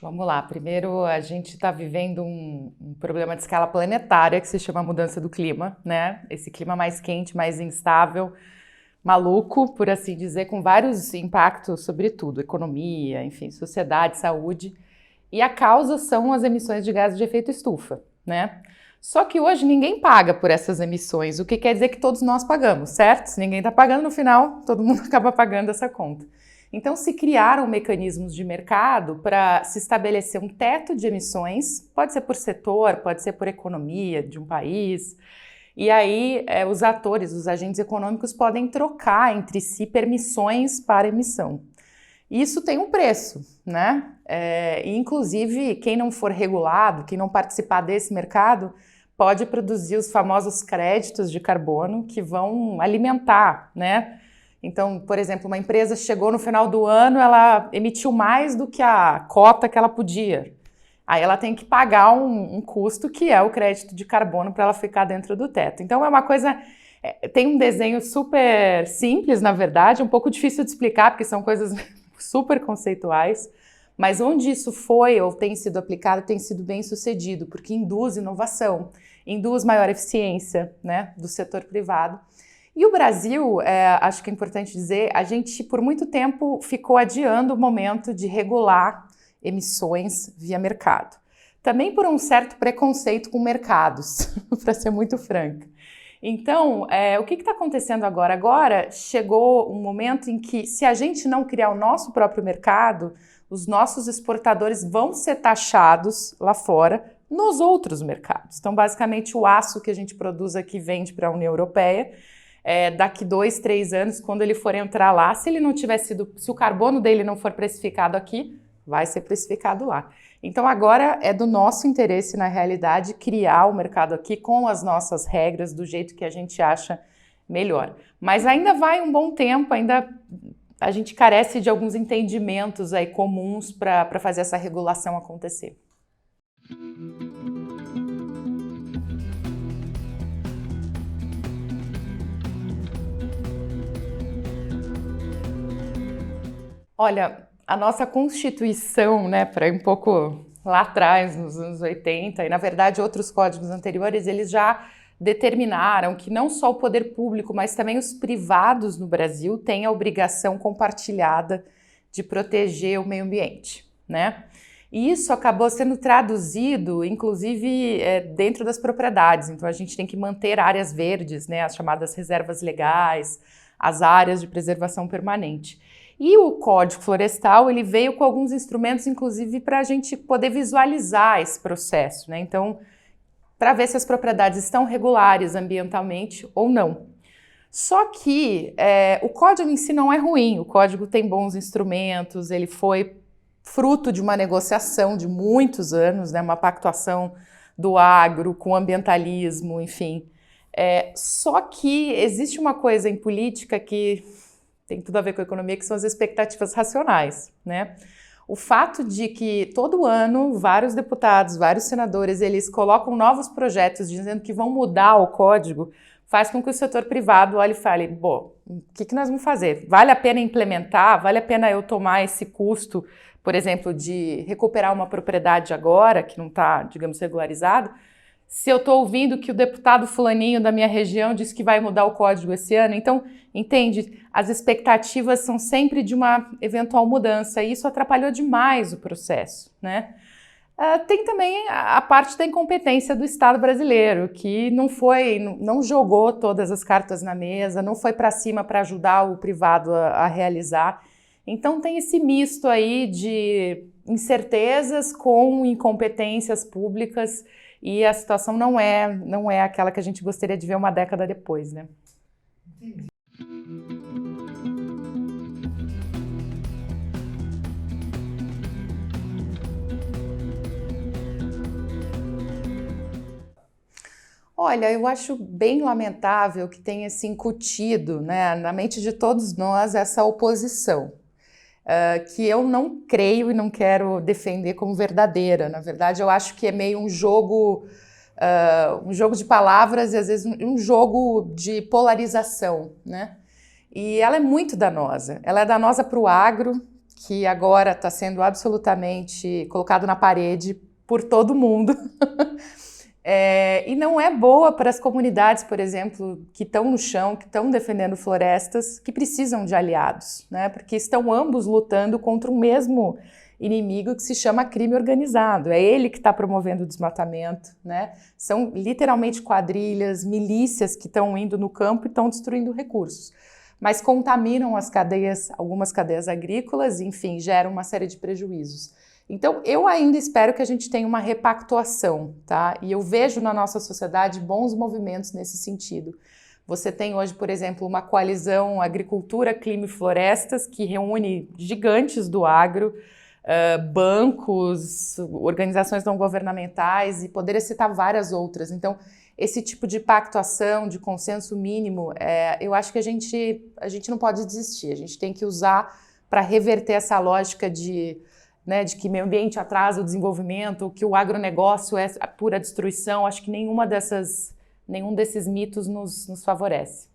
Vamos lá. Primeiro, a gente está vivendo um problema de escala planetária que se chama mudança do clima, né? Esse clima mais quente, mais instável, maluco, por assim dizer, com vários impactos sobre tudo, economia, enfim, sociedade, saúde. E a causa são as emissões de gases de efeito estufa, né? Só que hoje ninguém paga por essas emissões, o que quer dizer que todos nós pagamos, certo? Se ninguém está pagando, no final, todo mundo acaba pagando essa conta. Então, se criaram mecanismos de mercado para se estabelecer um teto de emissões, pode ser por setor, pode ser por economia de um país, e aí os atores, os agentes econômicos podem trocar entre si permissões para emissão. Isso tem um preço, né? E inclusive, quem não for regulado, quem não participar desse mercado, pode produzir os famosos créditos de carbono que vão alimentar, né? Então, por exemplo, uma empresa chegou no final do ano, ela emitiu mais do que a cota que ela podia. Aí ela tem que pagar um custo que é o crédito de carbono para ela ficar dentro do teto. Então é uma coisa, tem um desenho super simples, na verdade, um pouco difícil de explicar, porque são coisas super conceituais, mas onde isso foi ou tem sido aplicado tem sido bem sucedido, porque induz inovação, induz maior eficiência, né, do setor privado. E o Brasil, acho que é importante dizer, a gente por muito tempo ficou adiando o momento de regular emissões via mercado. Também por um certo preconceito com mercados, para ser muito franca. Então, o que está acontecendo agora? Agora chegou um momento em que, se a gente não criar o nosso próprio mercado, os nossos exportadores vão ser taxados lá fora nos outros mercados. Então, basicamente, o aço que a gente produz aqui vende para a União Europeia. Daqui 2, 3 anos, quando ele for entrar lá, se o carbono dele não for precificado aqui, vai ser precificado lá. Então agora é do nosso interesse, na realidade, criar o mercado aqui com as nossas regras, do jeito que a gente acha melhor. Mas ainda vai um bom tempo, ainda a gente carece de alguns entendimentos aí comuns para fazer essa regulação acontecer. Olha, a nossa Constituição, né, para ir um pouco lá atrás, nos anos 80, e na verdade outros códigos anteriores, eles já determinaram que não só o poder público, mas também os privados no Brasil têm a obrigação compartilhada de proteger o meio ambiente, né? E isso acabou sendo traduzido, inclusive, dentro das propriedades. Então a gente tem que manter áreas verdes, né, as chamadas reservas legais, as áreas de preservação permanente. E o Código Florestal, ele veio com alguns instrumentos, inclusive, para a gente poder visualizar esse processo, né? Então, para ver se as propriedades estão regulares ambientalmente ou não. Só que o código em si não é ruim, o código tem bons instrumentos, ele foi fruto de uma negociação de muitos anos, né? Uma pactuação do agro com o ambientalismo, enfim. Só que existe uma coisa em política que tem tudo a ver com a economia, que são as expectativas racionais, né? O fato de que todo ano vários deputados, vários senadores, eles colocam novos projetos dizendo que vão mudar o código, faz com que o setor privado olhe e fale, bom, o que nós vamos fazer? Vale a pena implementar? Vale a pena eu tomar esse custo, por exemplo, de recuperar uma propriedade agora, que não está, digamos, regularizado? Se eu estou ouvindo que o deputado fulaninho da minha região disse que vai mudar o código esse ano, então, entende? As expectativas são sempre de uma eventual mudança e isso atrapalhou demais o processo, né? Tem também a parte da incompetência do Estado brasileiro, que não jogou todas as cartas na mesa, não foi para cima para ajudar o privado a realizar. Então tem esse misto aí de incertezas com incompetências públicas e a situação não é aquela que a gente gostaria de ver uma década depois, né? Entendi. Olha, eu acho bem lamentável que tenha se incutido, né, na mente de todos nós essa oposição, que eu não creio e não quero defender como verdadeira. Na verdade, eu acho que é meio um jogo de palavras e às vezes um jogo de polarização, né? E ela é muito danosa. Ela é danosa para o agro, que agora está sendo absolutamente colocado na parede por todo mundo. E não é boa para as comunidades, por exemplo, que estão no chão, que estão defendendo florestas, que precisam de aliados, né? Porque estão ambos lutando contra o mesmo inimigo que se chama crime organizado. É ele que está promovendo o desmatamento, né? São literalmente quadrilhas, milícias que estão indo no campo e estão destruindo recursos. Mas contaminam as cadeias, algumas cadeias agrícolas, enfim, geram uma série de prejuízos. Então, eu ainda espero que a gente tenha uma repactuação, tá? E eu vejo na nossa sociedade bons movimentos nesse sentido. Você tem hoje, por exemplo, uma coalizão Agricultura, Clima e Florestas, que reúne gigantes do agro, bancos, organizações não governamentais, e poderia citar várias outras. Então, esse tipo de pactuação, de consenso mínimo, eu acho que a gente não pode desistir. A gente tem que usar para reverter essa lógica de que meio ambiente atrasa o desenvolvimento, que o agronegócio é a pura destruição. Acho que nenhum desses mitos nos favorece.